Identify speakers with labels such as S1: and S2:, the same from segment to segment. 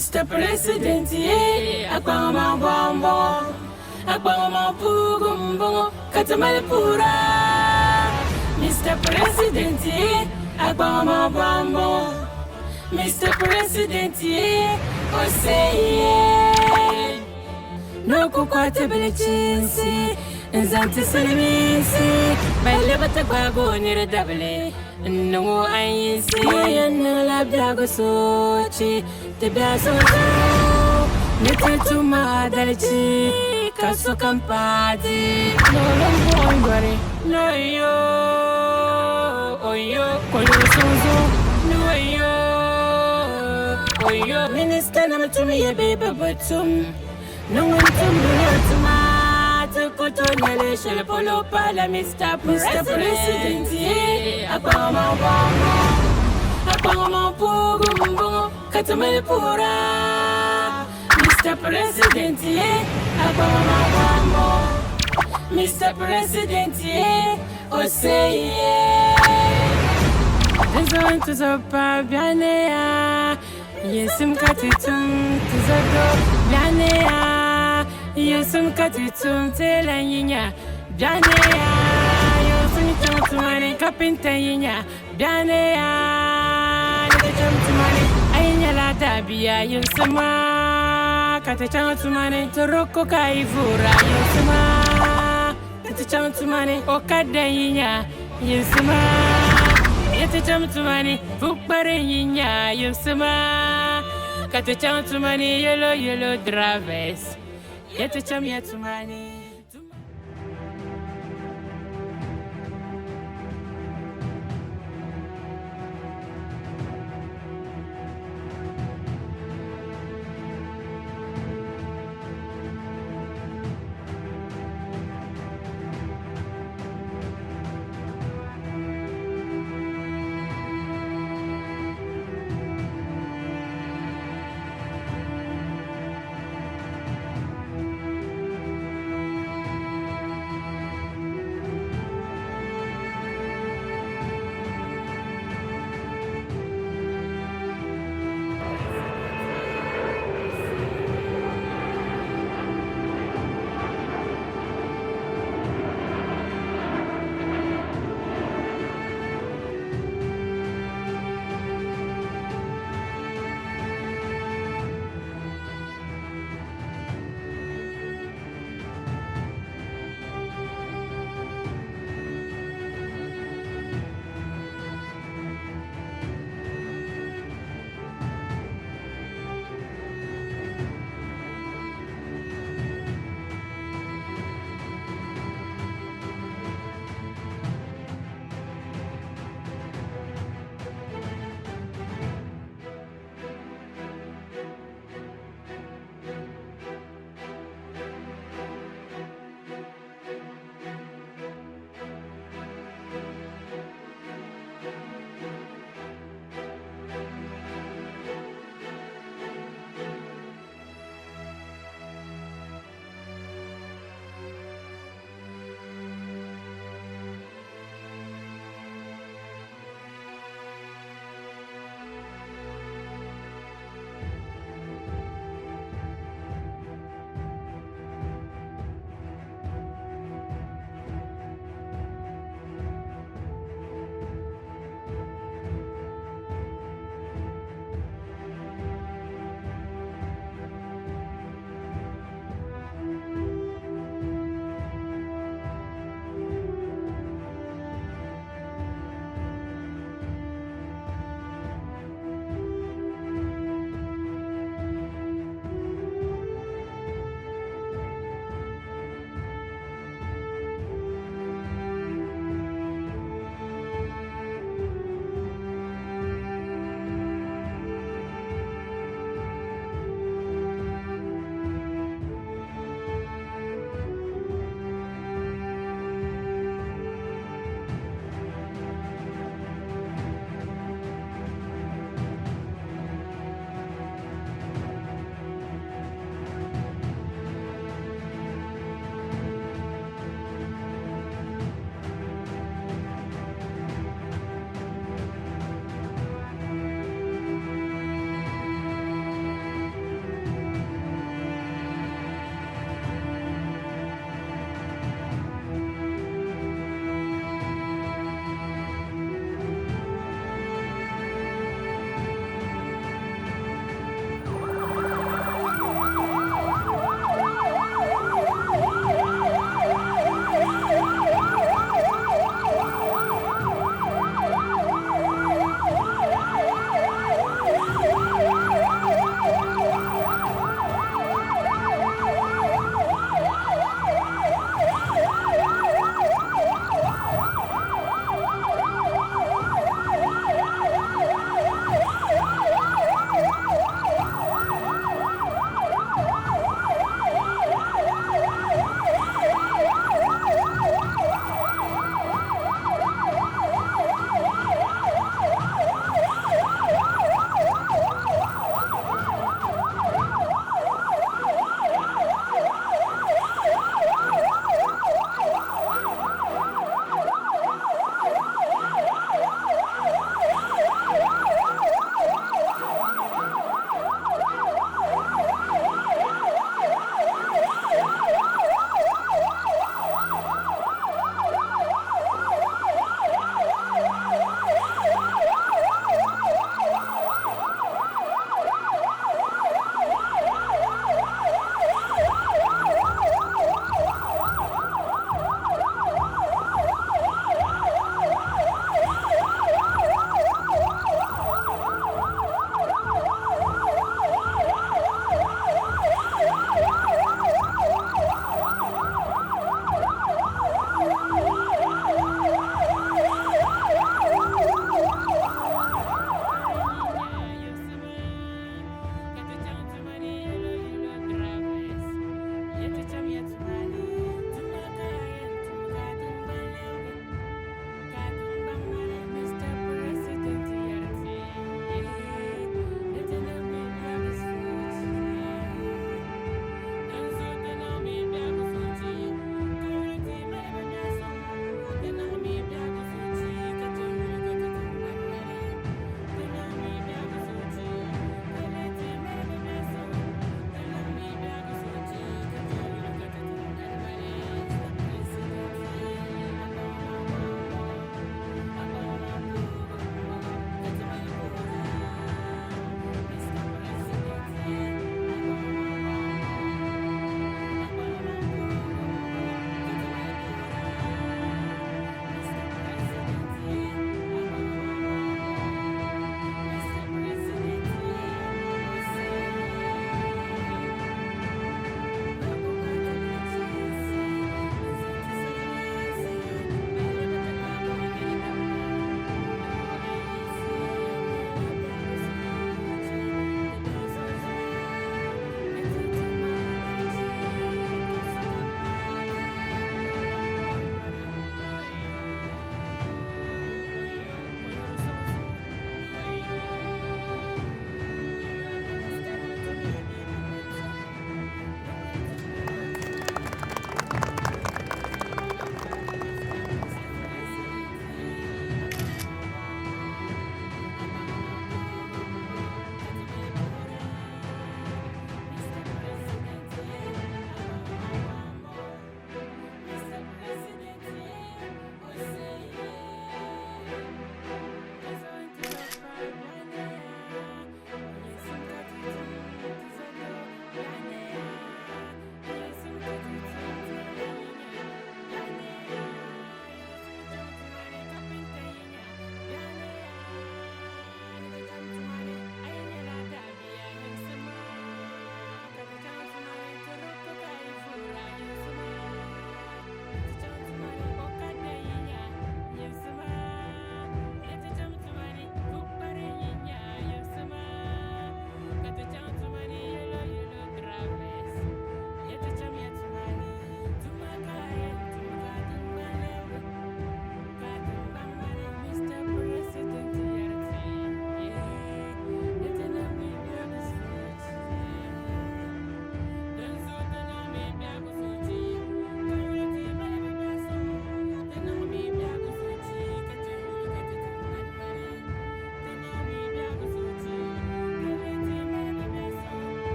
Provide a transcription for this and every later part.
S1: Mr. President, yeah, Akbama Bombo, Akbama Pugumbo, Katamalpura. Mr. President, yeah, Akbama Bombo, Mr. President, yeah, oh say yeah. No kukwate belechinsi, nzanti salimisi, baile batakwago nire double. No I see and la biago sochi, te biaso, nete to my dalichi, caso campati, no long boy, no yo, oh yo, colososo, no yo, oh yo, minister number to me a baby but no one to me Cotonele shall follow Pala Mr. President, yeah, Abama Bombo, Abama Pugumbo, Katamalpura. Mr. President, yeah, Abama Bombo, Mr. President, yeah, oh say yeah. There's one to the Pabianea, yes, I'm cutting to the Bianea. Yusum katitum telanya, Danea, Yusum to money, Capintania, Danea, the jump to money, Ayala Dabia, Yusuma, Catacham to money, Toroko Kaivura, Yusuma, Catacham to money, Okadania, Yusuma, Yetacham to money, Bukbarina, Yusuma, Catacham to money, yellow drivers. Yet to chum yet to money.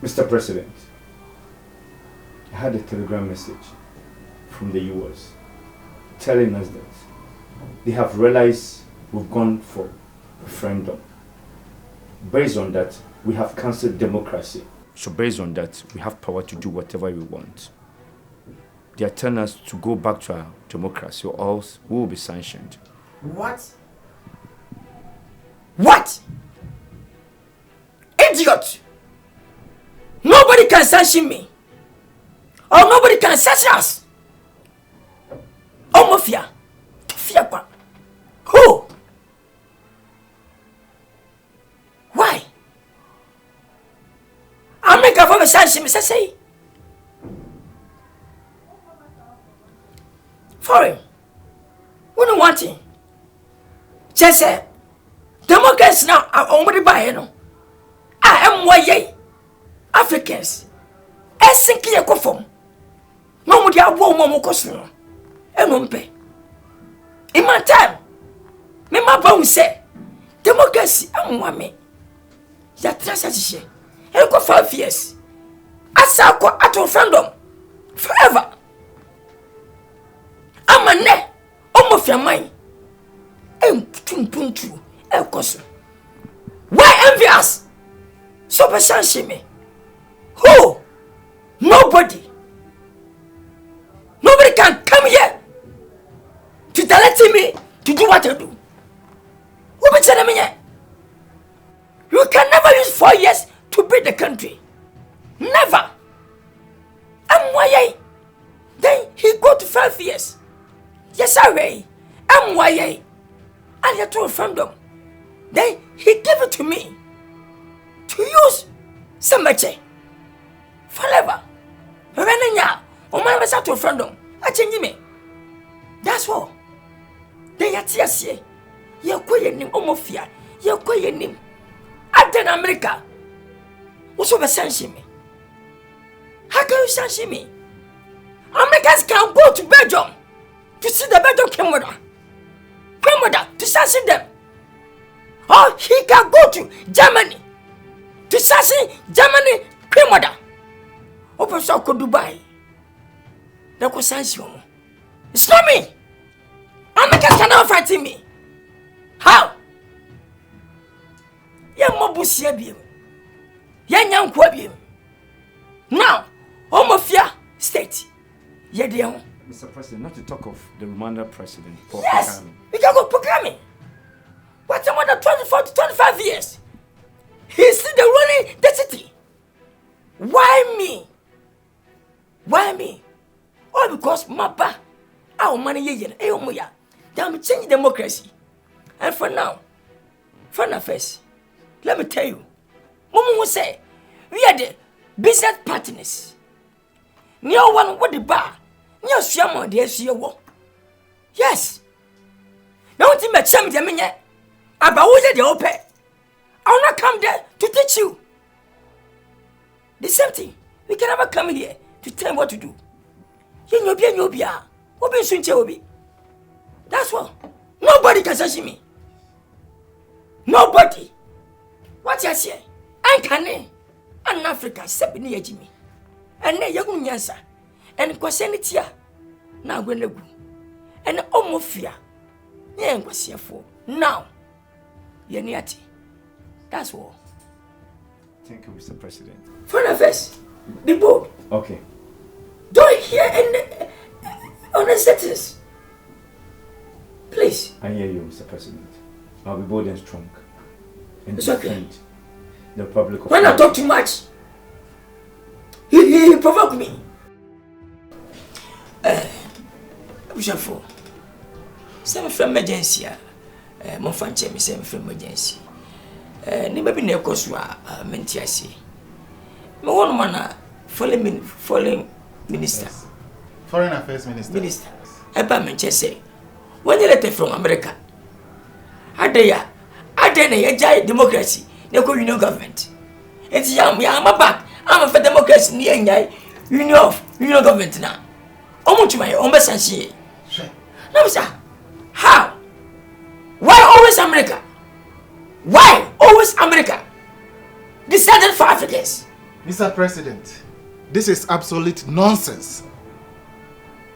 S2: Mr. President, I had a telegram message from the US telling us that they have realized we've gone for referendum. Based on that, we have cancelled democracy. So based on that, we have power to do whatever we want. They are telling us to go back to our democracy or else we will be sanctioned.
S3: What? What? Idiot! Nobody can sanction me. Or nobody can sanction us. Oh, Mafia. Fear. Who? Why? America for me sanction me, say. Foreign. We don't want it. Just say, Democrats now are only by you know. I am why Africans. Esinki ya kofom. No mo dia wo mo koso. Enompe. In my time, me ma ba say democracy amwa me. Ya trasa chiche. E go 5 years. Asa ko at referendum forever. Amane omofia man. Tumpuntu e koso. Why envious? So be sanction me. Who? Nobody. Nobody can come here to direct me to do what I do. Who be telling me? You can never use 4 years to build the country. Never. And why? Then he go to 5 years. Yes, I will. And why? And you told referendum. Then he gave it to me to use somebody forever. When ya, o man was at referendum. I change me. That's all. Then you see, you quiet him, Omofia. You quiet him. At then America. What's over sanction me? How can you sanction me? Americans can go to Belgium to see the Belgium Canada to sanction them. Or he can go to Germany to sanction Germany Canada. Open so could Dubai. That was sanction. It's not me. Americans cannot fight me. How? Ya mobusia biem. Ya nyankwa biem. Now, Omofia state. Ya dia.
S2: Mr. President, not to talk of the Rwanda president, Paul
S3: Yes,
S2: Kagame.
S3: we can go programming. What's another 24 to 25 years? He's still the running the city. Why me? Why me? All because Mapa, our money yen, Eomoya. Damn change democracy. And for now, first, let me tell you, Momo will say, we are the business partners. No one with the bar. Near Siamo, dear Sio. Yes. Don't think my chum, the minute. About who's the open. I'll not come there to teach you. The same thing. We can never come here to tell him what to do. Yobia. Obi Sunche Obi. That's all. Nobody can sanction me. Nobody. What you say? I can't. And Africa, seven years Jimmy. And then you're going to answer. And Quasenitia. Now going to go. And Omofia. Yeah, was here for. Now. Yeniati. That's all.
S2: Thank you, Mr. President.
S3: For the first, the board.
S2: Okay.
S3: Don't hear any honest sentence. Please.
S2: I hear you, Mr. President. I'll be bold and strong. And
S3: It's okay.
S2: defend the Republic of
S3: When I talk too much, he provoked me. Bishop, some from emergency. Mon fan me some from emergency. Ni baby ne koswa mentiasi. Me one man foreign minister.
S4: Yes. Foreign Affairs Minister.
S3: Minister. Eba menchese. When you letter from America. Adeya ya jai democracy. Ne ko union government. Enti am back. I'm for democracy ni enjai union government na. Omuchuma ombe sansie.
S4: Sure.
S3: No sir. How? Why always America? Why always America? Decided for Africans.
S4: Mr. President, this is absolute nonsense.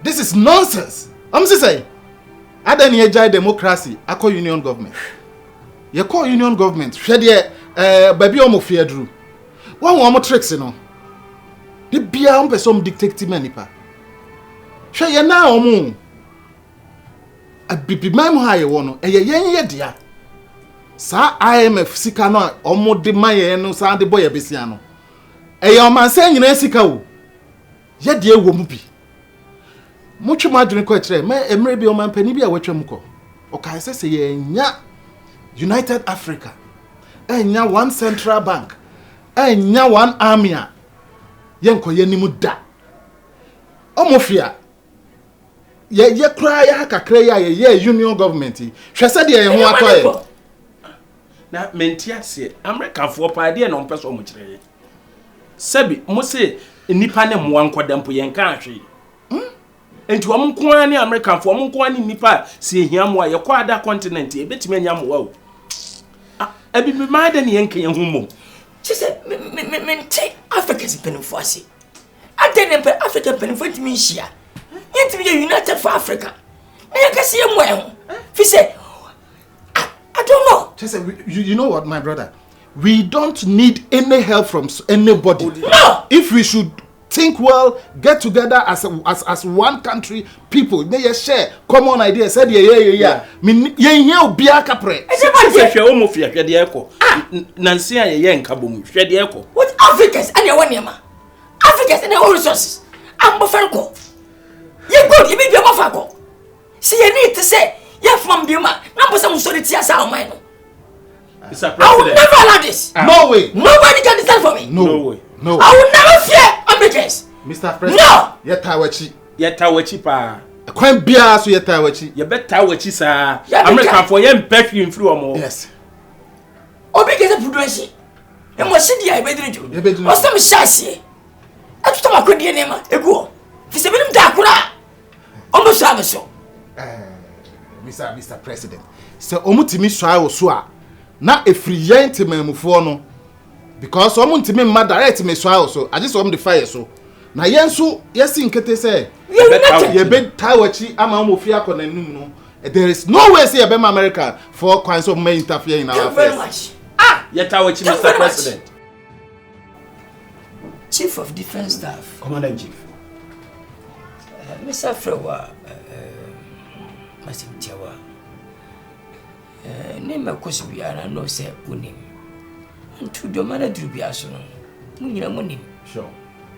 S4: This is nonsense. I'm saying, I don't enjoy democracy. I call union government. You call union government. Share baby omo fear drew. One more tricks, you know. The beer on person dictating manipa. Share ye now omo. A bibi memo high one. A ye dear. Sa IMF sikano omo de maye no sa de boy besiano. E ya man say nyina sika wo. Ye de wo mu bi. Muchu madwene ko kire me emre bi o man pani bi a watwam ko. O kai say ye nya United Africa. Enya one central bank. Enya one army a yenko yenimu da. Omofia. Ye kra ya kakra ya ye union government. Hwese de ye ho atoye.
S5: Na mentia se America for paade na ompeso mo kire. Sabi mo se nipa ne mo ankoda mpo yen kan hwe. Enti wo nko ani America for mo nko ani nipa se ehia mo ye kwa ada continent e betime nya mo wa o. Abi me ma da ne yen kan hu mo.
S3: She said me Africa's penifo ase. Ade ne Africa penifo timi hia. Yentimi ye United for Africa. Na ye kase ye mo e. Fi say I don't know.
S4: Just you know what, my brother? We don't need any help from anybody.
S3: No!
S4: If we should think well, get together as one country, people, they share common ideas. Said yeah. Ye obia kapre.
S3: What Africans and your one Africans and their own resources. I'm Bofanko. You good, you be Bofanko. See, you need to say. Yeah, from Buma. Number some story tears out mine.
S5: Mr. President.
S3: I will never allow this.
S4: No way.
S3: Nobody can stand for me.
S4: No way. No.
S3: I will never fear Americans.
S4: Mr. President.
S3: No.
S5: Yetawachi pa.
S4: Kwan bia so yetawachi.
S5: You better wachi sa. America for yem perfume through omo.
S4: Yes.
S3: Obi get a prudence. E mo se dia e bedru. O so me shase. E to ma kwedie nema. Egu. Fi se binim da akura. Omo so abeso.
S4: Mr. President, so omutimi swa so a na efri yen temamufo no because omuntimi ma direct me swa so I just want the fire so na yen so yesi nkete say ye be tawachi ama omofi akonanum no there is no way say ye be America for kwans of may interfere in our affairs.
S5: Ye tawachi Mr. President.
S3: Chief of Defense Staff,
S5: Commander in Chief.
S3: Mr. Frewa Masim Tiawa. Name a Kosbiana no say unim. And to the man to be aso. Munina monim.
S4: Sure.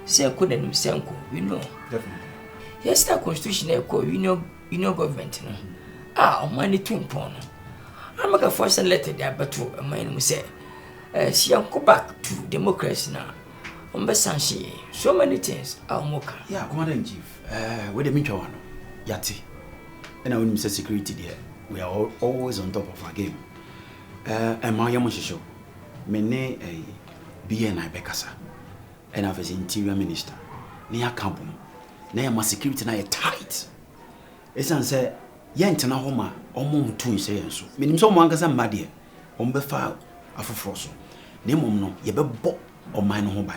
S3: Say couldn't senko, you know.
S4: Definitely.
S3: Yes, that constitution echo, you know government. Money to impon. I'm a first and letter there, but to a man who say, she go back to democracy now. Sanshi, so many things. Moka.
S6: Yeah, Commander in Chief. Where the Mincha one? Yati. And I will say security there. We are always on top of our game. And my Yamusho, Mene a BNI Bekasa, and I was Interior Minister. Near Kampum. Near my security na tight. It's answer Yantana Homa, or Mum Twin say so. Meaning some mangas and Madia, Ombefa, Afroso. Name no, ye be bop or mine home.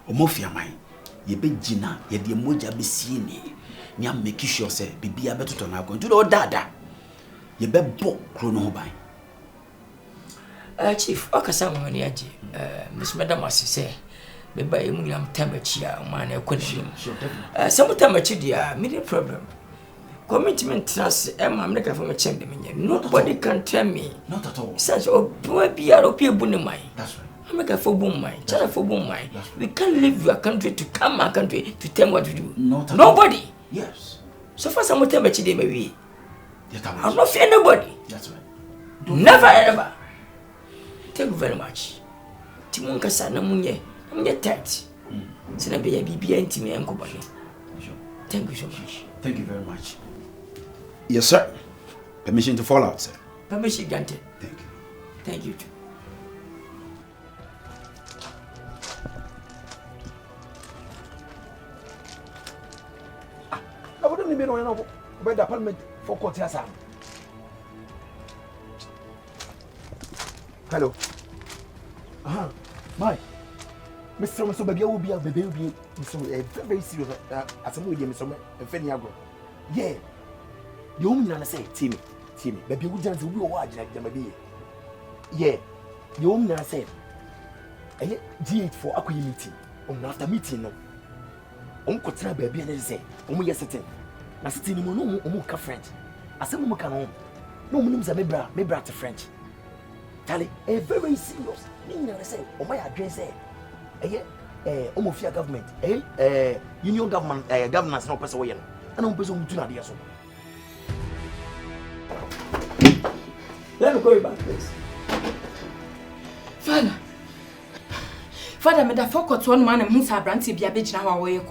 S6: Omofia mine, ye be Gina, ye de moja be seen. Nia make sure say, be a better to now going to do dada. Ye be bo chrono by.
S3: Chief, Okasam Maniaji, Miss Madame say, be by Mulam Tamachi, man, a question. Some Tamachi, many problem. Commitment trust, I'm looking for a champion. Nobody can tell me.
S6: Not at all.
S3: Such a boy be a bunny.
S6: That's right.
S3: I'm a for boom mine, child for boom mine. We can't leave your country to come my country to tell what to do. Nobody.
S6: All. Yes.
S3: So far, some time they may be.
S6: I'm
S3: not fear nobody.
S6: That's right.
S3: Never ever. Thank you very much. Timon Kasana Munye, I'm your tat. Senabe BB and Timmy and Company. Thank you so much.
S6: Thank you very much. Yes, sir. Permission to fall out, sir.
S3: Permission granted.
S6: Thank you.
S3: Thank you too.
S7: I wouldn't even know about the apartment for Kotiasa. Hello. Mike. Mr. So baby will be a baby. So very serious as a movie, Mr. Feniago. Yeah. The woman I say, Timmy, baby would dance will be watching like them baby. Yeah. The woman I said, G8 for a meeting. After meeting, no. Uncle Tra baby and say, yes, certain. Na sitting in no French. I said, Muka no names are maybe French. Tally, a very serious. Meaning, I say, my address, Omofia government, union government, governance, no person, and I'm presumed to Nadia. Let me go back, please.
S3: Father, me da focus one man and Musa Branty be a bitch now away.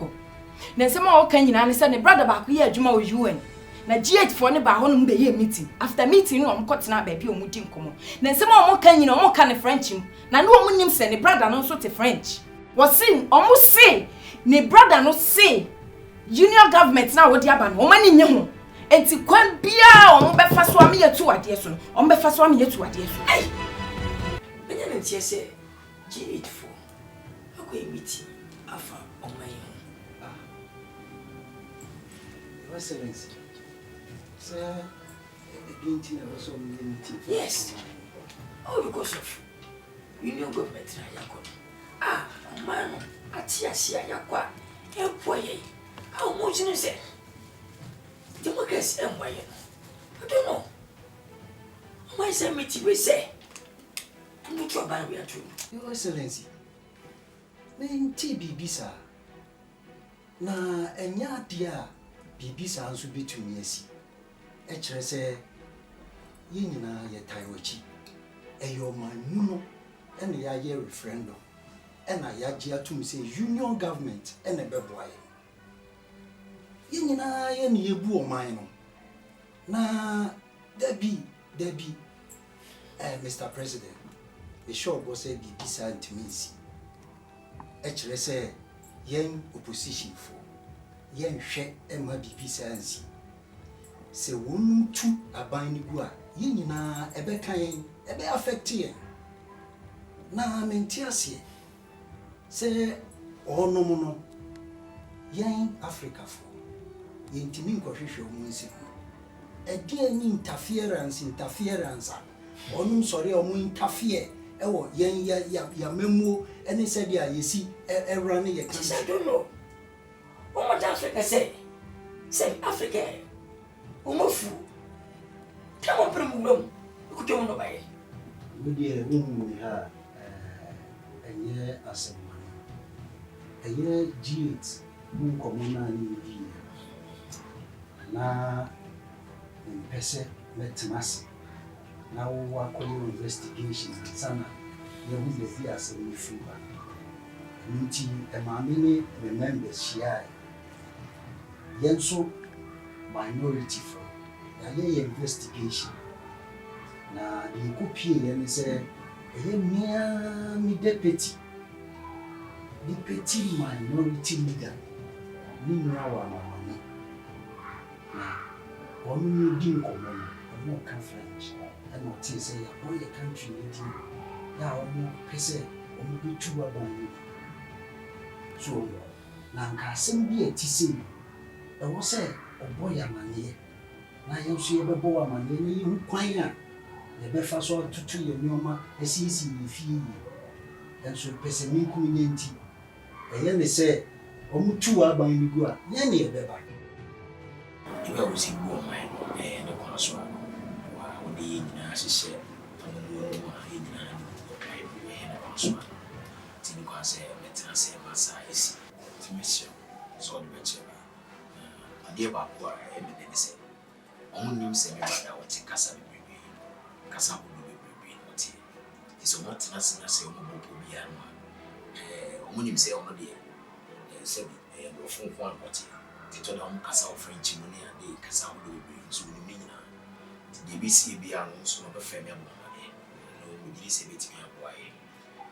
S3: Then some more can you understand a brother back here, Juma with UN. Na G8 for ne ba honum be ye meeting. After meeting, no cut na baby o mudin komo. Then some more can you know more can French him. Na no one nim say ne brother no so te French. Was sin almost say ne brother no say union government na wodi aba no mani nye ho. Enti kwan bia o mo be fa so am ye tu ade so no. O mo be fa so am ye tu ade so. Ai. Benya ne tie say G8 for akoy meeting afa o mai ho.
S6: Excellency. Sir, again, also meeting.
S3: Yes. Oh, because of union government na yakọ. Man, atiasia yakwa. Empoye. How much you say? Democracy empoye. I don't know. Why say meeting we say? I'm not sure about we are true.
S6: Your Excellency. Men TBB sir. Na enya dia bibi sa nso betumi asi. E kire se yinina ye taiwochi. Eyo manuno ene ya ye referendum. Ena ya gia tum say union government ene beboaye. Yinina ye ne yebu oman no. Na Debbie Mr. President. The short was say bibi sa ntumi asi. E kire se yen opposition for yen hwe ema bibi sa ansi. Se wonu tu aban ni gu a yen nyina ebe kan ebe affect yen na mentiasie se onom no yen Africa for yen timi nkohwehwe omu nsi ede ni interference onum sori omu interfere ewo yen ya memuo ene se dia yesi era ne ye kan.
S3: I don't know. What much Africa say Africa Umofu. Come on, Prum. You don't know by.
S6: We dear room ha a year as a year G8 moon communa ni na pese metmas na wo akọli investigation sana ye hu be fi as a fuba nti e ma me members share yenso minority for ye investigation na the copy ye say mi deputy minority leader ni nwa wa mama na onu di nkomo no kan French and not say ya boy country meeting ya omo pese omo bi tuwa ban so na nka asem bi etise e wo say obo ya mane na ye so ye bebo wa mane ni hu kwan a ye be fa so tutu ye nyoma esisi ni fie enso pese mi ku nyenti e ye ne say omo tuwa ban ni gu a ye ne ye beba
S3: you will see woman and the console wa odi na sise omo wa ina na console tini kwa say metina say masa esi timisio so the better ade ba kwa e be say on nim say me bada what kasa bebrebe kasa wo bebrebe what is o not na say o mo bo bia no o nim say o no de say e do funfun an what tito da kasa o French mu ne ade kasa wo bebrebe so ni nyina de bi si bia no so no be fa me abomane no mo diri say betimi aboaye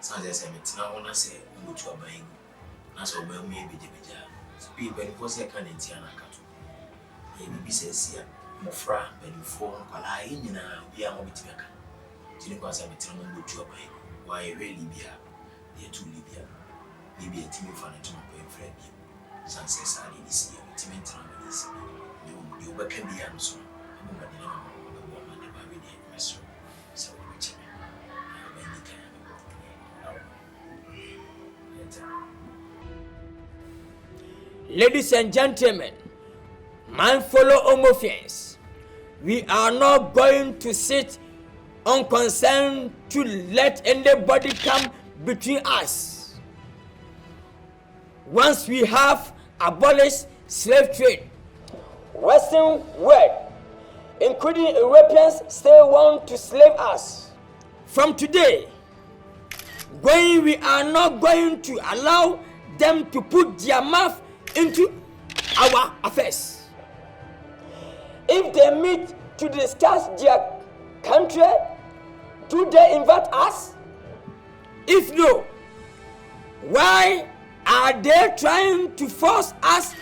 S3: san say metina wona say o mo tu aban na so ba mu e bejebeja speed when for say kan entia na kato e bi say sia mo fra benifo kwala nyina bia mo betimi aka tini kwa say metina mo tu aban wa e really bia de tu libia
S6: maybe a team for an tomato friend. Success are in this year, team this. You can be answer. So,
S3: ladies and gentlemen, my fellow homophobes, we are not going to sit unconcerned to let anybody come between us. Once we have abolished slave trade, Western world, including Europeans, still want to slave us. From today, we are not going to allow them to put their mouth into our affairs. If they meet to discuss their country, do they invite us? If no, why are they trying to force us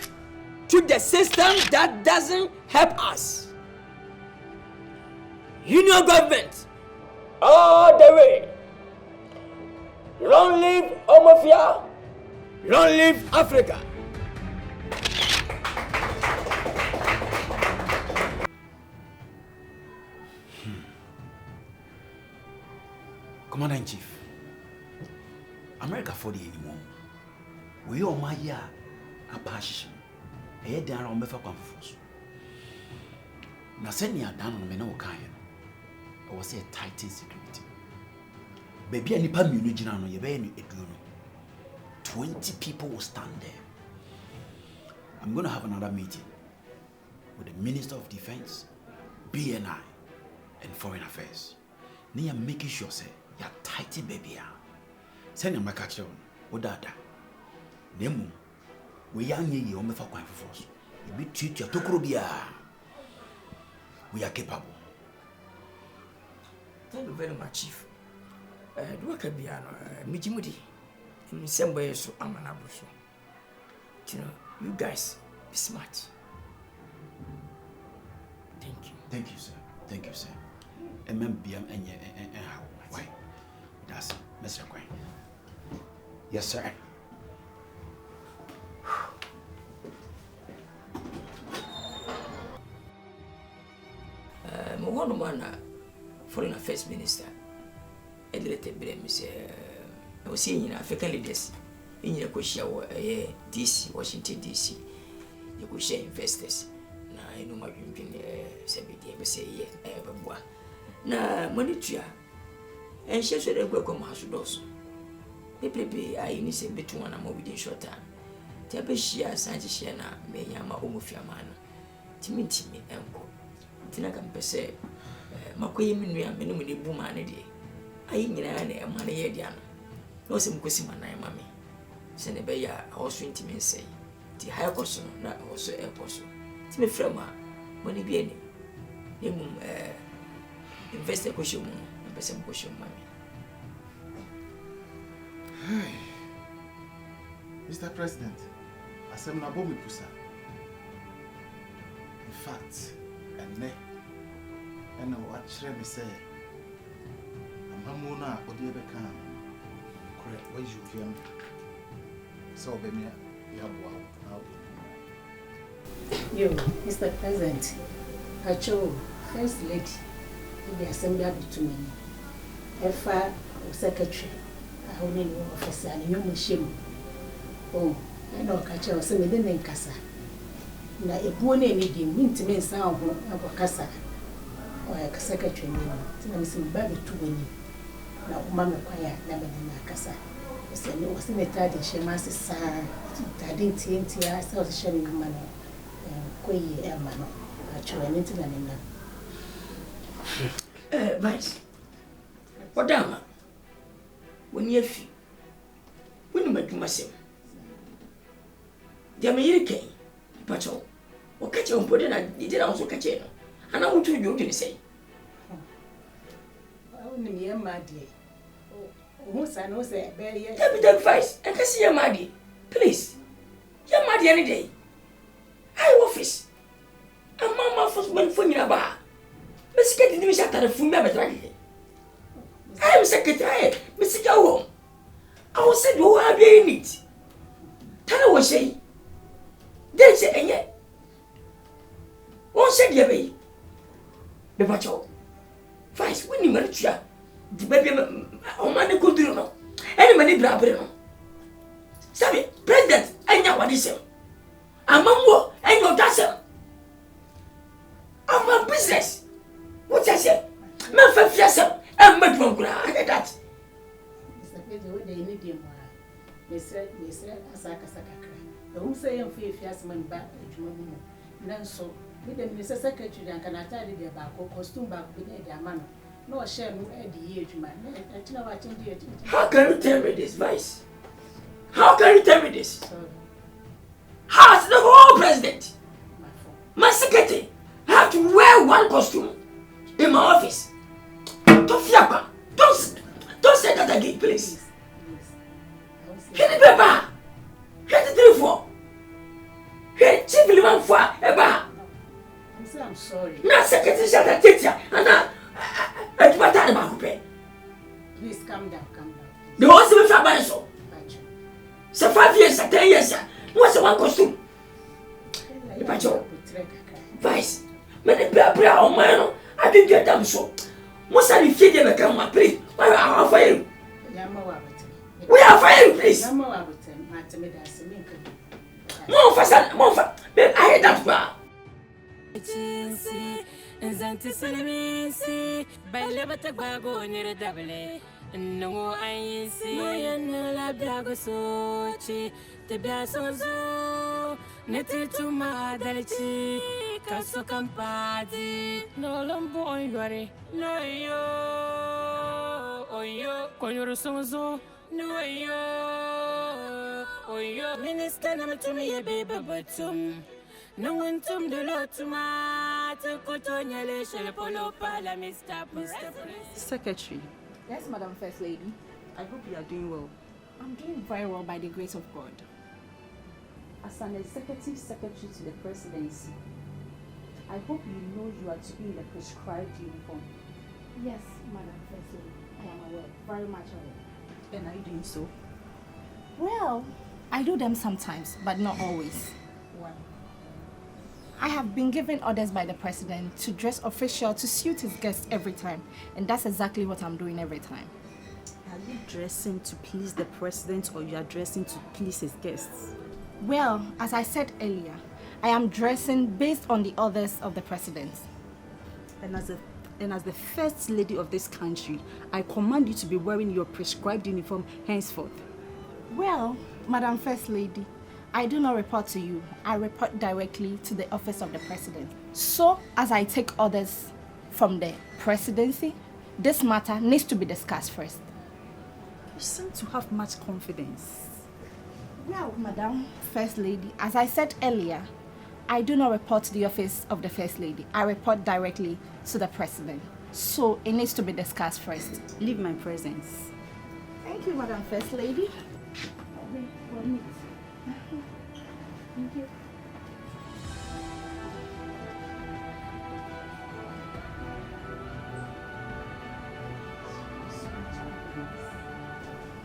S3: to the system that doesn't help us? Union government, all the way. Long live homophobia, long live Africa.
S6: Commander-in-Chief, America for the anymore. We all my year a passion. A head down on Befa Conference. Now send me a down on Meno Kayan. I was a tightened security. Baby, any palm you know, you bear me 20 people will stand there. I'm going to have another meeting with the Minister of Defense, BNI, and Foreign Affairs. Now I'm making sure, say, you're tighty baby. Send him my catcher on. Dada. Nemu. We young ye on me for quite force. You be treat your tokrobia. We are capable.
S3: Thank you very much, Chief. Do I can be Mijimudi? In the same way, so I'm an abuso. You know, you guys be smart. Thank you.
S6: Thank you, sir. Thank you, sir. MMBM and how? Why? That's Mr. Quinn. Yes, sir.
S3: One man, Foreign Affairs Minister, Edlete Brem, I was seeing African leaders in your Kusha, DC, Washington, DC. You could share investors. Now, I know my European Sabbath, say, yeah, na monetria and she said go come house doors pepe I ni say betu wana mo within short time te be shia sanji shia na me yama omofia man timi enko tina kan pese makoyi minua me no me bu man de ayi nyina na e man ye dia no se mkosi man na mame se ne be ya also intimi nsei ti high cost no na also air cost ti me frama money bi eni emum investor question mo person question mami.
S4: Hey, Mr. President, asem na bomi pusa. In fact, and what should I say? I'm Hamuna or the other can. Correct, what you feel? So, baby, you have wow.
S8: You, Mr. President, Pacho, First Lady. The assembly between Efa secretary, I only know officer and you machine. Oh, I know catcher or send me in Casa. Na a bone any game, intimate sound of Casa or a secretary. Tinamisi baby to win. Now, Mamma Quaya, never in Casa. I said, no, was in a tad in Shemasi, sir. I didn't TNT, I saw the sharing money. Quay a man, actually, an internet.
S3: Vice. Odama. When you feel, when you make myself, the American, Pacho, or catch on putting a did also catch it. And I want to you to say.
S8: Only me, my dear. Once I know, say, barrier.
S3: Capital Vice, I can see your Maddy. Please. Your Maddy any day. I office. A mamma for when for your bar. Let's get the shot at the full member. I am secretary, Mr. Joe. I will say, who are you in it? Tana was saying, they say, and yet, one said, yeah, baby. The macho. Vice winning Maricha. The baby, oh, man, could do no. Any money, Brabino. Sammy, President, and now what is him? I'm on and your dasher. I'm a business. What I say? Man, for fiasco, and my drum, I did that.
S8: They need him. Miss Asaka. The who say I'm free fiasman back to Mamma. Then so, with the Mr. Secretary and can I tell you about costume back with their man? No shame at the age, man.
S3: How can you tell me this, Vice? How can you tell me this? How's the whole president? My secretary have to wear one costume in my office. Don't say that again, please. Hit the paper. Hit the 3 4. Hit simply 1 4 eba.
S8: I'm sorry.
S3: Now secretary shall that teacher and now
S8: Please calm down.
S3: The whole civil family so. So 5 years, 10 years, what's the one costume? Vice, many bra on my own. I didn't get them so. Most of the figure that come up, please. Why are for you? We are for you, please. More fast, I hate that bar.
S1: No, I see, and la blago so chi, the blasozo, netted to my delici, caso campati, no lombo, no yo, oh yo, cognoro sozo, no yo, minister, never to me a baby, but no one to the lot to my cotonia, le polo pala, Mr.
S9: Secretary.
S10: Yes, Madam First Lady.
S9: I hope you are doing well.
S10: I'm doing very well by the grace of God.
S9: As an executive secretary to the presidency, I hope you know you are to be in the prescribed uniform.
S10: Yes, Madam First Lady. I am aware, very much aware.
S9: And are you doing so?
S10: Well, I do them sometimes, but not always.
S9: Why?
S10: I have been given orders by the president to dress official to suit his guests every time, and that's exactly what I'm doing every time.
S9: Are you dressing to please the president or you are dressing to please his guests?
S10: Well, as I said earlier, I am dressing based on the orders of the president.
S9: And as the first lady of this country, I command you to be wearing your prescribed uniform henceforth.
S10: Well, Madam First Lady, I do not report to you. I report directly to the office of the president. So, as I take orders from the presidency, this matter needs to be discussed first.
S9: You seem to have much confidence.
S10: Well, Madam First Lady, as I said earlier, I do not report to the office of the First Lady. I report directly to the president. So, it needs to be discussed first.
S9: Leave my presence.
S10: Thank you, Madam First Lady. We'll meet. Thank you.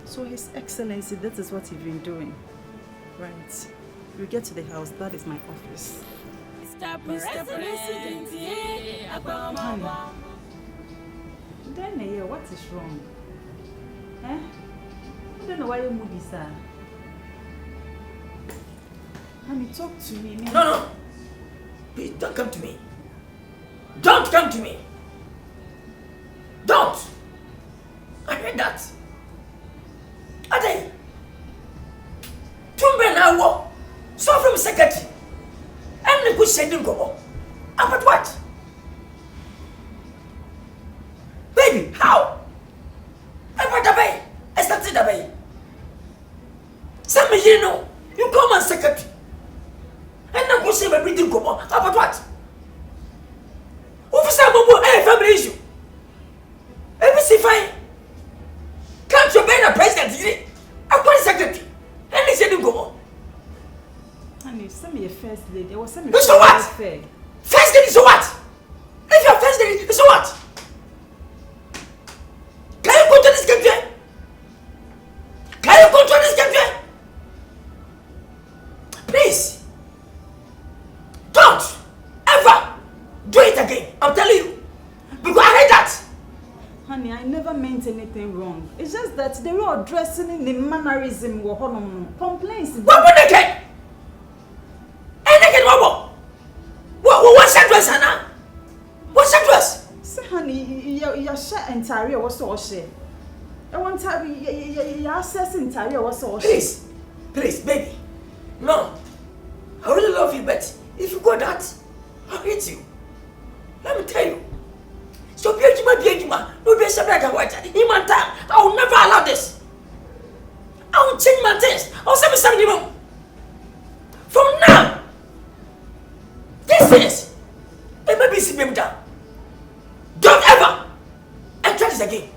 S9: So His Excellency, that is what you've been doing. Right. You get to the house, that is my office.
S1: Mr. President,
S9: Honey. Then what is wrong? Eh? I don't know why you're moody, sir. Honey, talk to me.
S3: No. Please, don't come to me. Don't come to me. Don't. I heard that. Ade. Tumbe na wo. So from secretary. And the good sending go. About what? Baby, how? About the bay. I started the bay. Some you know. You come and secretary. And now go say my breathing go on. About what? Who say my family issue? Everything fine. Can't you be the president? I'm going secretary. And they say you go on.
S9: Honey, send me a first lady. I was send me
S3: So what?
S9: fair.
S3: First lady, so what? If you're first lady, so what? Can you control this country? Can you control this country? I'm telling you. Because I hate that.
S11: Honey, I never meant anything wrong. It's just that they were dressing in the mannerism. Complaints.
S3: What naked? Naked, what's that dress, Hannah? What's that dress?
S11: Say, honey, your shirt and tie was so share. I want to your access in tie was so share.
S3: Please, baby. No. I really love you, but if you go that, I'll hate you. Let me tell you. So, Biajima, no be a black and white. In my time, I will never allow this. I will change my taste. I'll say something wrong. From now, this is a baby sleeping down. Don't ever enter this again.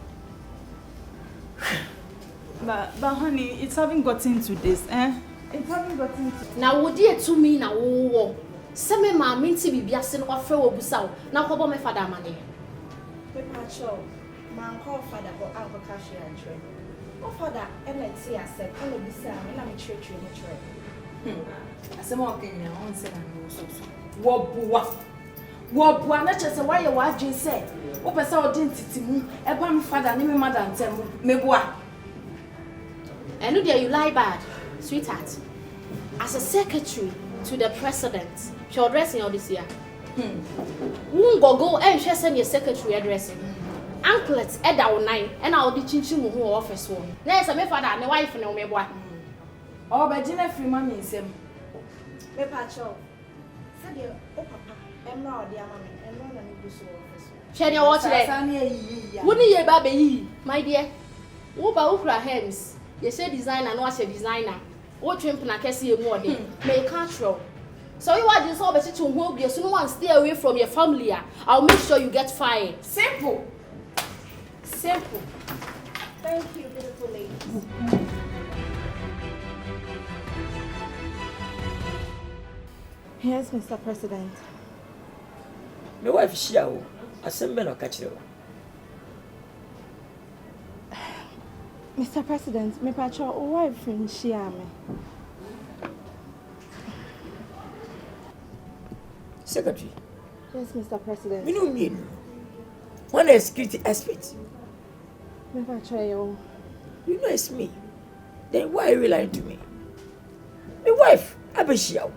S11: But honey, it haven't gotten to this, eh? It haven't gotten to.
S9: Now, would you to me now? Some ma minti bibiase no afre obusa na kobo me fada amane.
S10: Pacho, man call father or uncle cash and trade. Oh, father, and let's see, I said, all of this, and I'm a church in the trade.
S11: As a more Kenya, I won't say that. What, not just why your wife just said, Open our identity, a bomb father, name mother, and tell me what.
S9: And no, you lie bad, sweetheart. As a secretary to the president, you're addressing all this year. Won't go and share send your secretary addressing. Anklets, Ed our 9, and I'll be chinching who office one. There's a my father and a wife and me boy.
S11: Oh, but Jenna Freeman is him.
S10: Me Pacho, said you, oh, papa, and now, dear mammy, and no one will do so office.
S9: Share your water there. Wouldn't you, baby, my dear? Uba Ukra hems. You say designer, no, I say designer. What trim can I see a more day? May control. So you are just always to hold you, so no one stay away from your family. I'll make sure you get fired.
S10: Simple. Thank you, beautiful ladies. Yes, Mr. President.
S3: My wife is here. Assemble or catch you.
S10: Mr. President, my pacho, wife in Shiame.
S3: Secretary.
S10: Yes, Mr. President.
S3: You know me. One is security expert.
S10: My pacho,
S3: you know it's me. Then why are you lying to me? My wife, Abishia.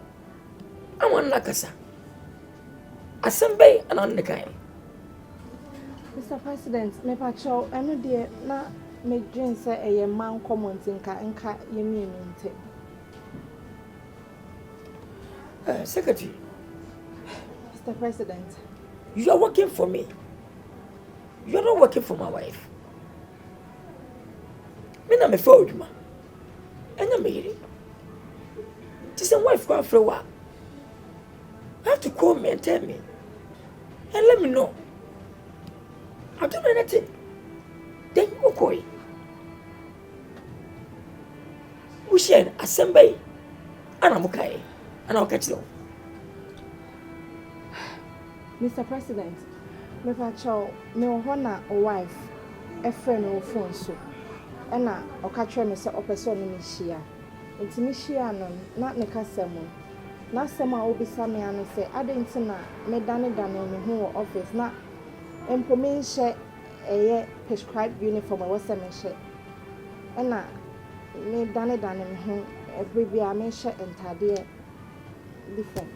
S3: I'm on Nakasa. Assemble and on the kind.
S10: Mr. President, my pacho, I'm not dear, not. My dream say a man comment in ka you mean
S3: Secretary.
S10: Mr. President.
S3: You are working for me. You are not working for my wife. I'm a fraud man. And I'm married. This is wife going for a while. You have to call me and tell me. And let me know. I'll do anything. Then you go. We share assembly. And I'm okay. And I'll catch you.
S10: Mr. President, me pacho, me ohona a wife, a friend or phone so. And I catch me so person in Mishia. Into Mishia, not the customer. Not some will be some and say, I didn't know, me done in the whole office, not information a prescribed uniform or some shit. And I me done in home, a baby I may share and tidy different.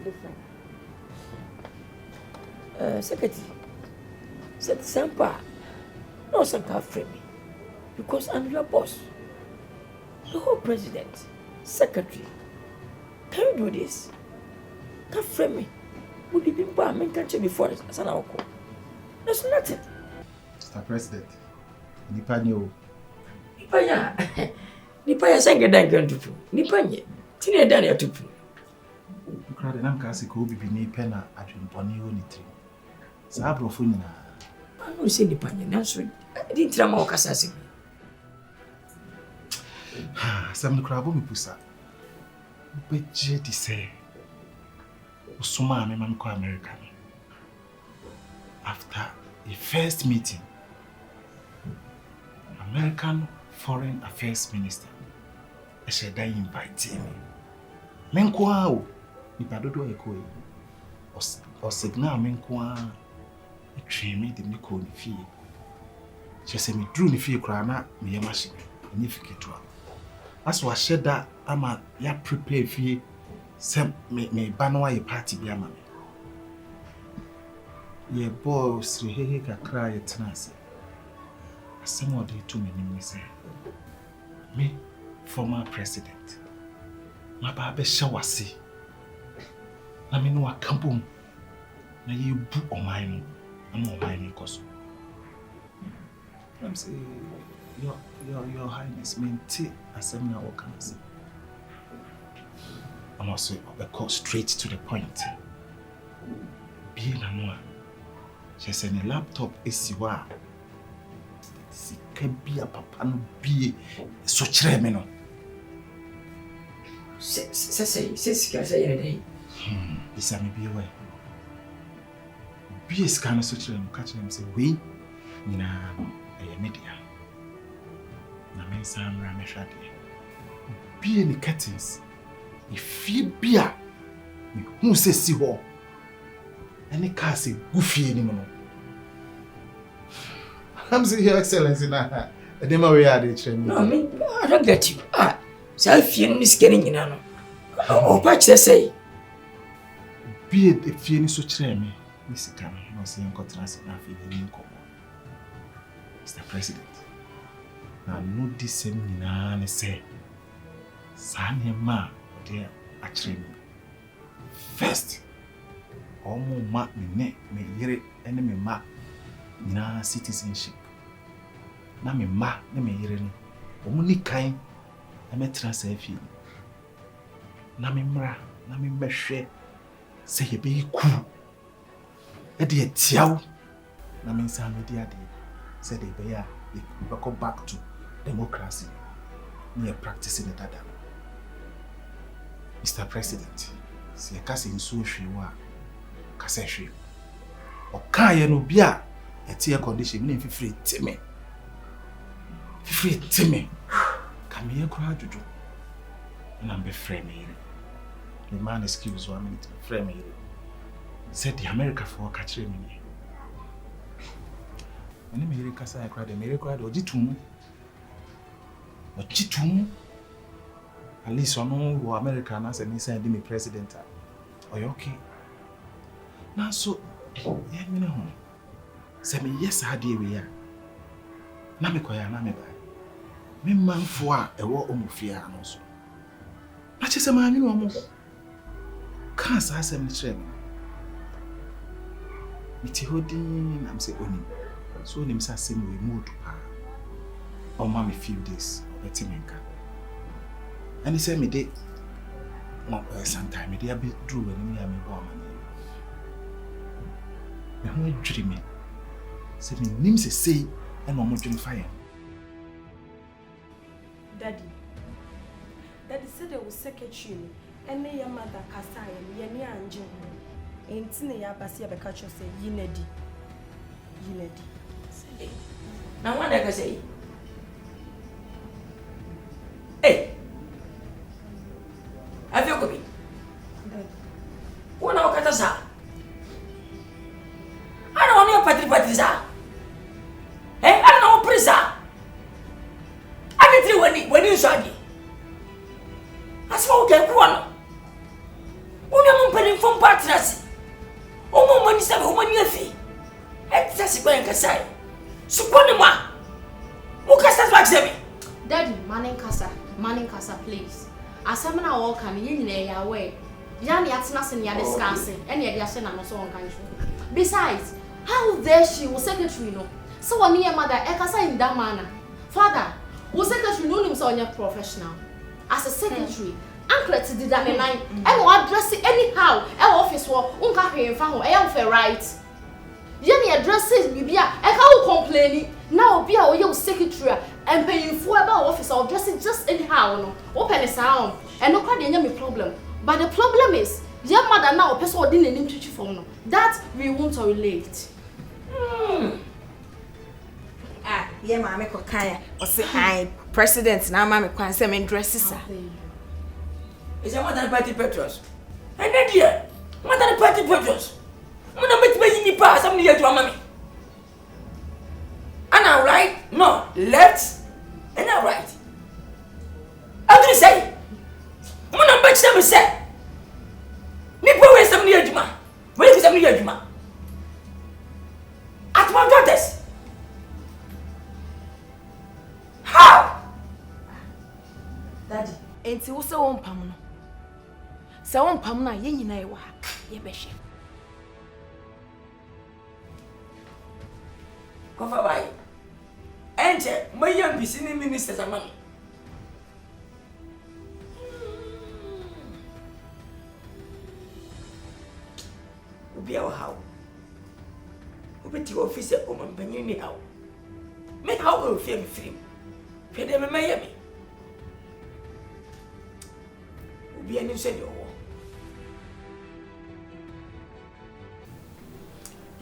S3: Secretary, said Sampa, no some can't frame me because I'm your boss. The whole president, secretary, can you do this? Can't frame me. Would be been bad, men can't you before as an alcohol. There's nothing.
S4: Mr. President, Nipanyo.
S3: Nipaya sang a dang to do. Nipanya, Tina Dania to do.
S4: You cried an uncassi could be beneath penna at Pony Unity. Sabrofuna.
S3: I don't say Nipanya, that's right. I didn't tell my Cassassi.
S4: Some crab will pusa. But Jetty say, Suma, Mamma American. After a first meeting, American Foreign Affairs Minister, I said I invite me. Menquao, if I don't do a coy or signal Menqua, train me the Nico in fee. She said me drew the fee crana, me a machine, significant one. As was said that I'm a ya prepare fee, some me banwa a party be a mammy. Ye boys, he cry at Tanasi. Somebody to me, say, me, former president. My baby shawasi. I mean, no, I can't boom. Now you book on mine. I'm on mine, cause I'm saying, Your Highness, maintain a seminar or cancer. I'm also call straight to the point. Being a noir, she said, a laptop is you are. Si can be a papa no be so tremeno.
S3: Say, can say anything.
S4: This I may be away. Be a scanner so tremeno, catching him say, we, Nina, a media. Namen Sam Rameshadi. Be any curtains. If you be a, who says see what? Any car say, goofy anymore. I'm saying Your Excellency now. I don't know where they train me.
S3: No, I don't get you. Self-feeling is getting in. Oh, patch they say.
S4: Be it if you so train me. Mr. Cameron, no saying contrast and feeling Mr. President. Now, no this same nana say. Sanya ma, dear, actually. First, almost mark me neck, me hear enemy mark. Na citizenship. Na me ma, na me yere no. Omuni kan na me transfer fi. Na me mra, na me behwe se ye be ku. E de tiaw. Na me nsa me de ade. Se de be ya, we go back to democracy. We are practicing it dada. Mr. President, se kase nso hwe wa. Kase hwe. O kan ye no bia a air condition, me free Timmy. Free Timmy. Come here, crowd to do. And I'm be frame here. The man excuse 1 minute, frame here. Said the America for catching me. And the America say I cried, America or Jitum. Or Jitum. At least I know who America and I said, Miss me president. Are you okay? Now, so, yeah, you know. Say me yes I dey we ya. Na me koya na me ba. Me manfo a ewo omofia no so. Na che se ma anyi no mo. Kan sa asem ni chere me. Miti hodin am say oni. So oni msa asem we mood pa. O ma me feel this. Beti me nka. Ani say me dey mo sometime me dey abi drew when me am me bo amani. Me ho dwiri me. Say me name say and no dream fire.
S11: Daddy said there was secretary and your mother Kasai and Yenny and Jim. Ain't seen ya Basia Becatcher say Yinedi.
S3: Now what I can say? Hey, have you got me? One hour Katasa. I don't want your patriza. Eh, I don't know prisa. I didn't when you saw me. As for okay, one. Una money from partners. Oh, money, some woman, your fee. And that's going to say. Suponema. Mukasa Maxemi.
S9: Daddy, Manning Casa, please. As I'm now all coming in your way. Yanni at nothing you're discussing, and yet you're saying I'm not so unconscious. Besides, how dare she was secretary, no? So, one near mother, Ekasa in that manner. Father, was secretary known himself on your professional. As a secretary, Uncle did that in line, and will address it anyhow. Our office war, Uncle and found I right. Yanni addresses Bibia, and how complaining. Now, be our young secretary and paying for about office or dressing just anyhow. No, open a sound and no quite any problem. But the problem is, your mother now person didn't name to phone. That we won't relate.
S11: Yeah, Mamma Kokaya, or say, I president now, Mamma can send me dresses.
S3: Is that what I party Petros? And that dear, what are the party Petros? When I met me in the past, I'm near to Mammy. left and a right. How do you say? I'm not much them say. Nipo where some near Juma. Where is some near Juma? At my daughters. How?
S11: Daddy, enti wo se won pam no. Se won pam na ye nyina ye wa ha. Ye be hwe.
S3: Kofa bai. Enche, my young business ministers are money. Be our how. Open to officer or my penny how. Make how will feel free. Pay them in Miami. Be an incendio.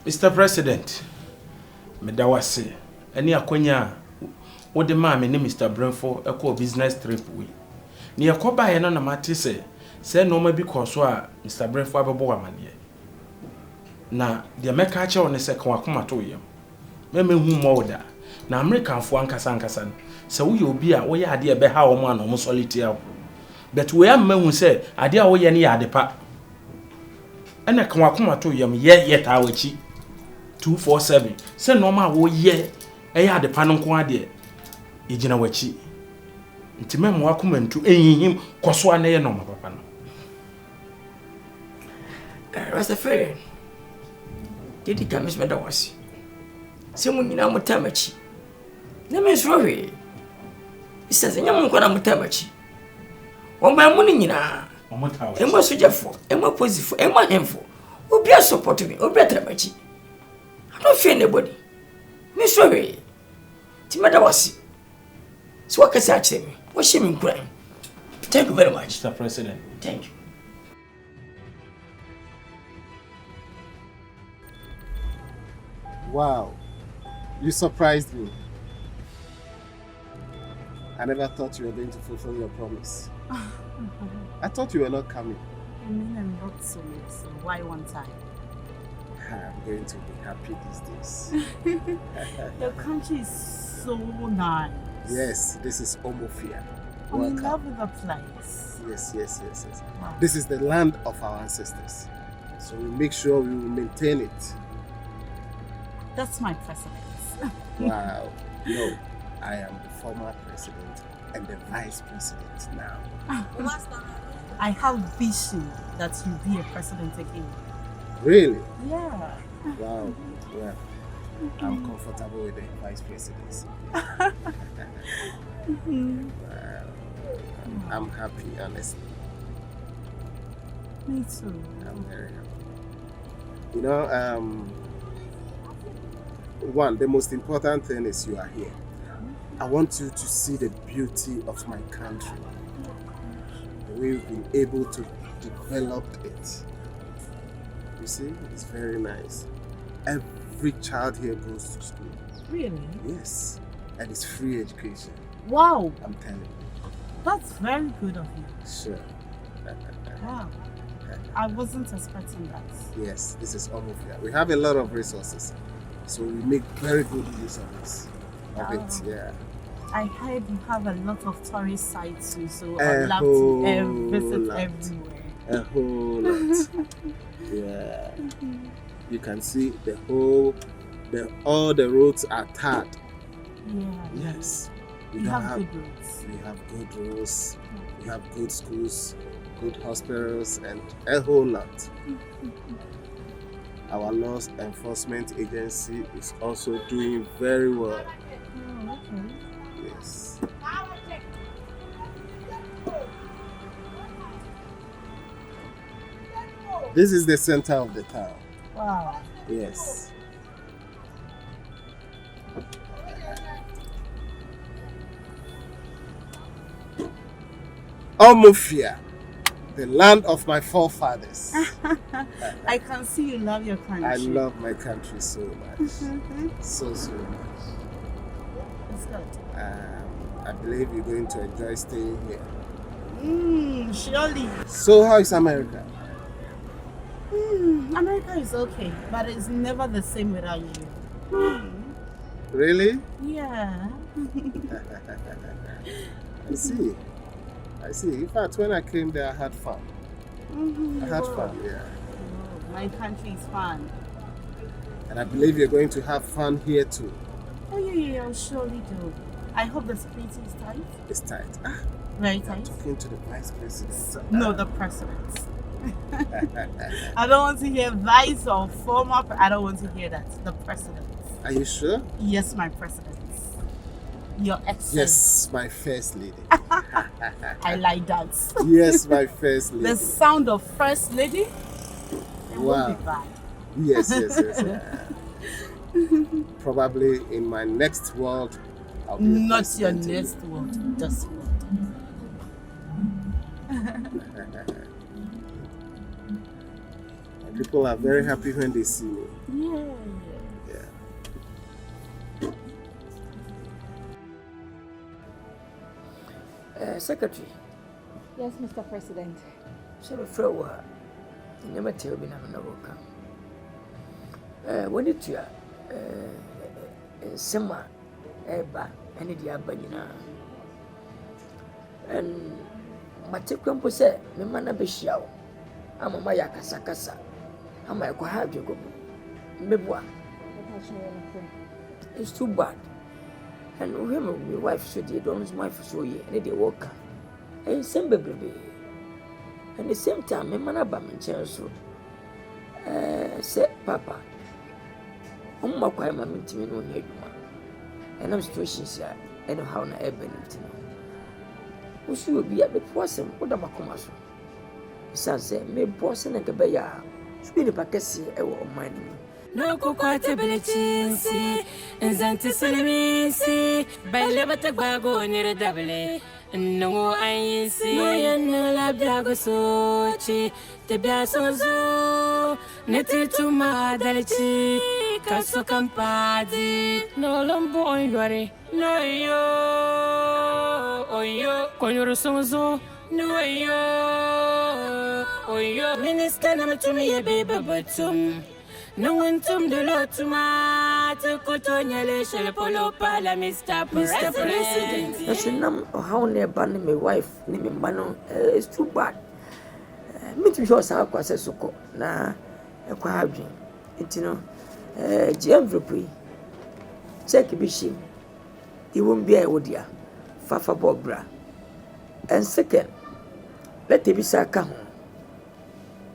S5: Mr. President, Medawase, any akonya, what the man named Mr. Brentford a call business trip we. Near Coba and on a matisse, say no maybe because Mr. Brentford a boy man. Na the American on the second wakuma to him. Meme who more na American for ankasa so we will be a way idea be how man almost solitaire. But we are men who say idea we any adepa. And I can wakuma to him yet our chi 247. Say normal wo ye adepa no nko ade e gina wachi. Nti mem wakuma ntu ehihim koso na ye no papa no.
S3: Rastafarian. Did the camis Medawasi? Someone in our Mutamachi. No means Rory. He says, and young one Mutamachi. One by money in a Emma Sujafo, Emma Posifo, Emma Hemfo, who be a support to me, or better Machi. I don't fear anybody. Miss Rory. Timadawasi. So what can I say? What's she mean crying? Thank you very much,
S5: Mr. President.
S3: Thank you.
S4: Wow, you surprised me. I never thought you were going to fulfill your promise. I thought you were not coming.
S10: I mean, I'm not so why one time?
S4: I'm going to be happy these days.
S10: Your country is so nice.
S4: Yes, this is Omofia.
S10: I'm in love with the place.
S4: Yes.
S10: Wow.
S4: This is the land of our ancestors. So we make sure we will maintain it.
S10: That's my precedence.
S4: Wow. No, I am the former president and the vice president now.
S10: I have vision that you'll be a president again.
S4: Really?
S10: Yeah.
S4: Wow. Well, I'm comfortable with the vice presidency. Wow. I'm happy, honestly.
S10: Me too.
S4: I'm very happy. You know, one, the most important thing is you are here. I want you to see the beauty of my country. The way we've been able to develop it. You see, it's very nice. Every child here goes to school.
S10: Really?
S4: Yes. And it's free education.
S10: Wow.
S4: I'm telling you.
S10: That's very good of you.
S4: Sure.
S10: Wow. I wasn't expecting that.
S4: Yes, this is Omofia. We have a lot of resources. So we make very good use of this. Yeah.
S10: I heard you have a lot of tourist sites too, so
S4: A
S10: I'd love to
S4: whole
S10: visit
S4: lot.
S10: everywhere.
S4: A whole lot. Yeah. You can see the whole, all the roads are tarred.
S10: Yeah.
S4: Yes.
S10: We have good roads.
S4: We have good roads. We have good schools, good hospitals, and a whole lot. Our law enforcement agency is also doing very well.
S10: Oh, okay.
S4: Yes. This is the center of the town.
S10: Wow.
S4: Yes. Omofia, the land of my forefathers.
S10: I can see you love your country.
S4: I love my country so much. So much.
S10: It's good.
S4: I believe you're going to enjoy staying here.
S10: Surely.
S4: So how is America?
S10: America is okay, but it's never the same without you.
S12: Really?
S10: Yeah.
S12: I see. In fact, when I came there, I had fun. I had fun, yeah.
S10: My country is fun.
S12: And I believe you're going to have fun here too.
S10: Oh, yeah, I'll surely do. I hope the security is tight.
S12: It's tight.
S10: Very
S12: I'm
S10: tight.
S12: talking to the vice president.
S10: No, the president. I don't want to hear vice or former. I don't want to hear that. The president.
S12: Are you sure?
S10: Yes, my president. Your Excellency.
S12: Yes, my first lady.
S10: I like that.
S12: Yes, my first lady.
S10: The sound of first lady. It
S12: Wow.
S10: won't be bad.
S12: Yes. Probably in my next world, I'll be
S10: Not your
S12: president.
S10: next world, this world.
S12: People are very happy when they see me.
S10: Yeah.
S3: Secretary,
S10: Yes, Mr. President.
S3: so the flow, you never tell me I'm not welcome. When it's your summer, eba, and the abanina. And my take say, me mana be show. I'm a maya kasa. I'm a have you go. Mebwa. It's too bad. And remember, my wife said, you don't my wife so ye, and they walk. And same baby. And the same time, my man about my chance. Say, Papa, my quiet mammy to me no need one. And I'm situations here, and how na eben to know. Who should be at the person, what am I commercial? Son say, me person and the bear, spin a packesi, I will mind me.
S1: No compatibility, and Zantisalisi, by Lebata Bago near the double. No, I see, no labdago sochi, the Biasozo, netted to my delici, Casso Campadi, no lombo on yore, no yo, Conyorosonzo, no yo, minister number to me a baby, but no one told the Lord to my Cotonia, Shell Polo Pala, Mr. President.
S3: That's a number of how near banning my wife, naming Banon, it's too bad. Me to show us how I say so. Nah, a quadrant. It's geography. Check a bishing. You won't be a wodia. Fafa Bobra. And second, let the Bisaka home.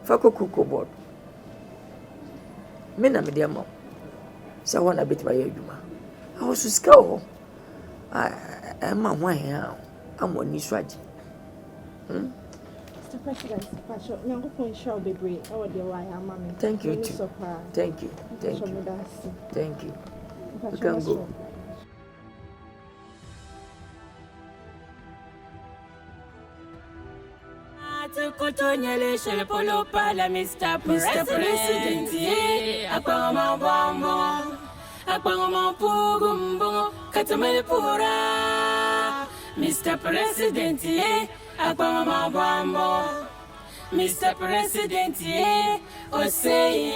S3: Fako Coco board. Me na me dear mom. So one a bit by you. I was to scowl. I'm a one here. I'm on this strategy.
S10: Mr. President, you're going to show be brave.
S3: Thank you too. Thank you. Thank you. Thank you. You can go.
S1: Cotonia, Shell Polo Pala, Mr. President. Upon my bomb, upon my pugum, Catamelpura, Mr. President. Upon my bomb, Mr. President. Oh, say,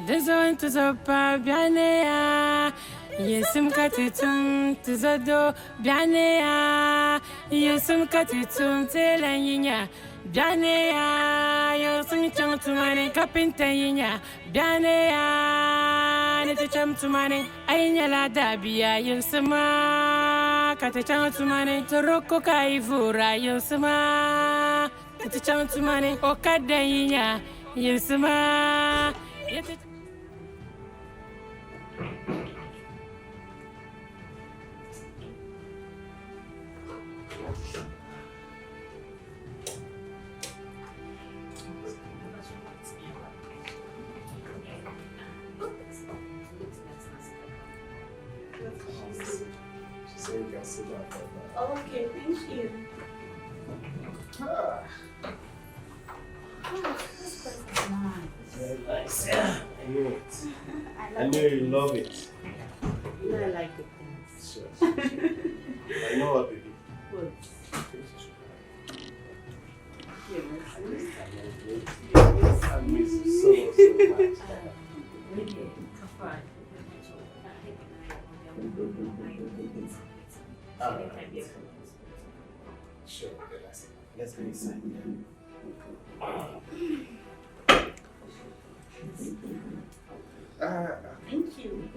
S1: there's one to the Pabianea. Yesum katitum tizado bianea. Yesum katitum telanya bianea. Yesum chantumane kapintanya bianea. Nete chantumane ainya la dabia yesuma kate chantumane toroko kaivura yesuma kate chantumane okadanya yesuma.
S10: Okay, thank you.
S12: Very nice. I knew it. I knew you love it.
S10: I like the things.
S12: Sure. I know what, baby.
S10: What?
S12: I miss you so much. Sure, let's go inside.
S11: Thank you.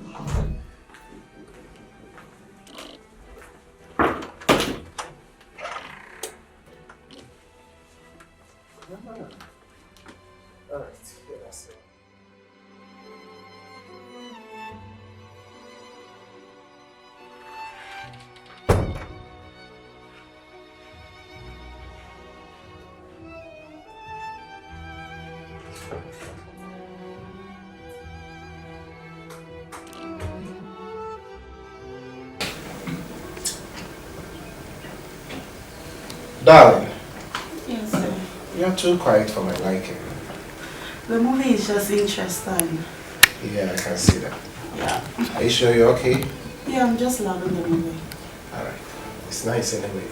S12: All right, yeah, that's it. Darling,
S11: Yes, sir.
S12: you're too quiet for my liking.
S11: The movie is just interesting.
S12: Yeah, I can see that.
S11: Yeah.
S12: Are you sure you're okay?
S11: Yeah, I'm just loving the movie.
S12: Alright. It's nice anyway.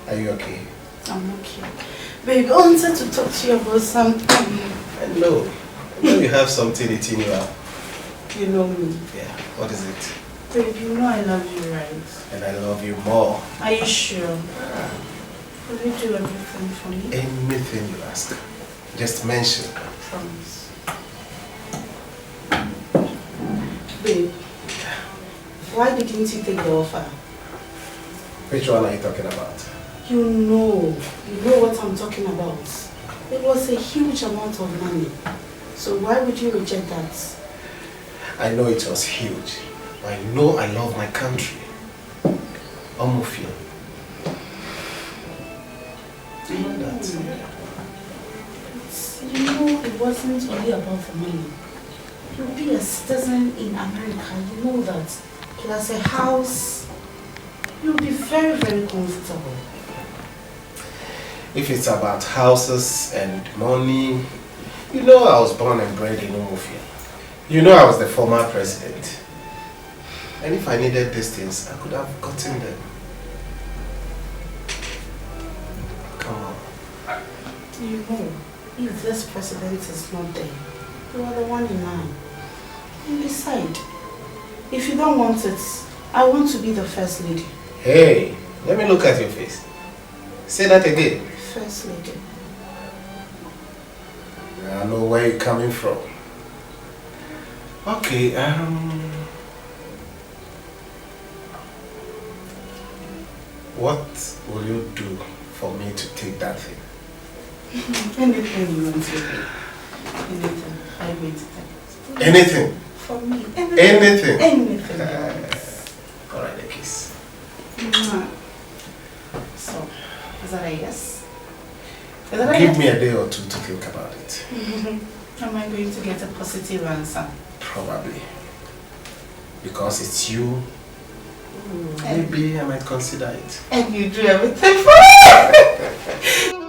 S12: Are you okay?
S11: I'm okay. Babe, I wanted to talk to you about something.
S12: Hello. I know you have something eating you up.
S11: You know me.
S12: Yeah. What is it?
S11: Babe, you know I love you, right?
S12: And I love you more.
S11: Are you sure? Will you do everything for me?
S12: Anything you ask. Just mention.
S11: Promise. Babe, why didn't you take the offer?
S12: Which one are you talking about?
S11: You know what I'm talking about. It was a huge amount of money. So why would you reject that?
S12: I know it was huge. I know I love my country. Omofia. You know that?
S11: You know it wasn't only about the money. You'll be a citizen in America, you know that. Plus a house. You'll be very, very comfortable.
S12: If it's about houses and money, you know I was born and bred in Omofia. You know I was the former president. And if I needed these things, I could have gotten them. Come on.
S11: You know, if this president is not there, you are the one in line. You decide. If you don't want it, I want to be the first lady.
S12: Hey, let me look at your face. Say that again.
S11: First lady.
S12: I know where you're coming from. Okay, what will you do for me to take that thing?
S11: Anything you want to do. Anything. I'm going to take it.
S12: Anything?
S11: For me.
S12: Anything?
S11: Anything.
S12: Alright, a kiss.
S11: So, is that a yes?
S12: Give me a day or two to think about it.
S11: Am I going to get a positive answer?
S12: Probably. Because it's you. Maybe I might consider it.
S11: And you do everything for me!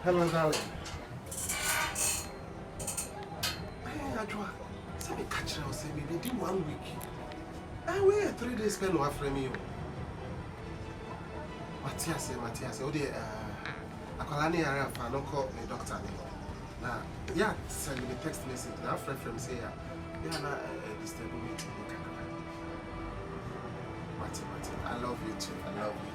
S12: Hello, darling. Hey, Adwa. Say me catch her, say me do 1 week. I wait 3 days spend one frame you. Matthias, oh dear, Akolani area for no call me doctor. Now, yeah, send me text message. Now, friend from say, yeah, na disturbing me. Mati, I love you too. I love you.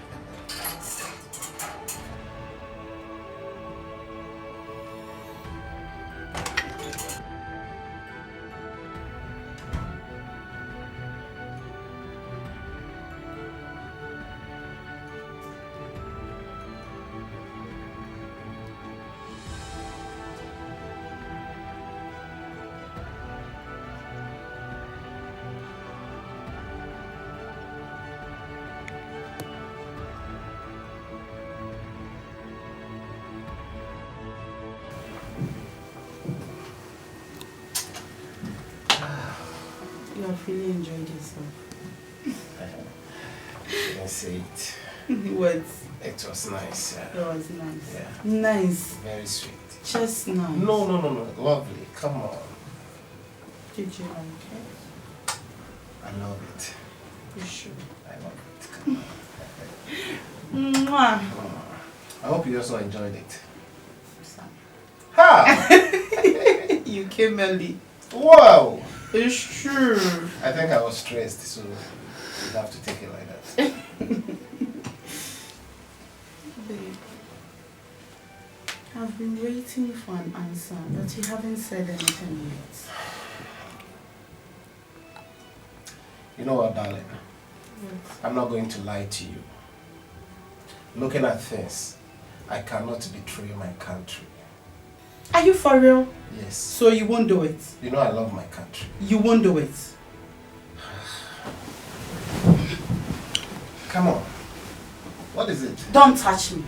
S12: You have really enjoyed yourself. even say it.
S13: What?
S12: It was nice.
S13: It was nice.
S12: Yeah.
S13: Nice.
S12: Very sweet.
S13: Just nice.
S12: No. Lovely. Come on.
S13: Did you like it?
S12: I love it.
S13: You sure?
S12: I love it. Come on.
S13: Mwah.
S12: I hope you also enjoyed it.
S13: Sam.
S12: Ha!
S13: You came early.
S12: Wow!
S13: It's true.
S12: I think I was stressed, so you have to take it like that.
S13: Babe, I've been waiting for an answer, but you haven't said anything yet.
S12: You know what, darling?
S13: Yes.
S12: I'm not going to lie to you. Looking at things, I cannot betray my country.
S13: Are you for real?
S12: Yes.
S13: So you won't do it?
S12: You know I love my country.
S13: You won't do it?
S12: Come on. What is it?
S13: Don't touch me.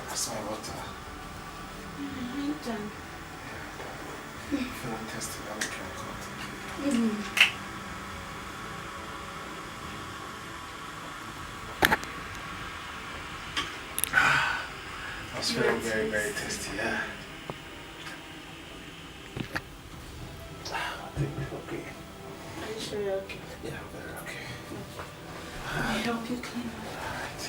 S12: That's my water. Feeling thirsty, let me drink water. I was feeling very, very thirsty, yeah. I think it's okay.
S13: Are you sure you're okay?
S12: Yeah, I'm very okay.
S13: I help you clean.
S12: Alright.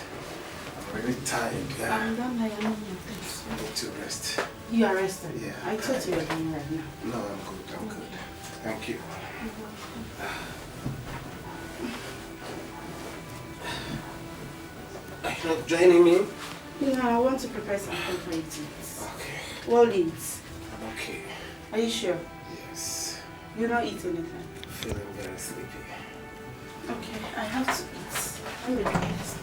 S12: I'm really tired, yeah.
S13: I'm done. I am on your things.
S12: I need to rest.
S13: You are resting?
S12: Yeah.
S13: I thought you were done right now.
S12: No, I'm good, I'm good. Thank you. Are you not joining me?
S13: No, I want to prepare something for you to eat.
S12: Okay.
S13: What eat?
S12: I'm okay.
S13: Are you sure?
S12: Yes.
S13: You don't eat anything?
S12: Feeling very sleepy.
S13: Okay, I have to eat. Let me do this.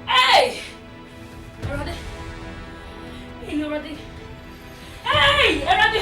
S1: Hey! Everybody!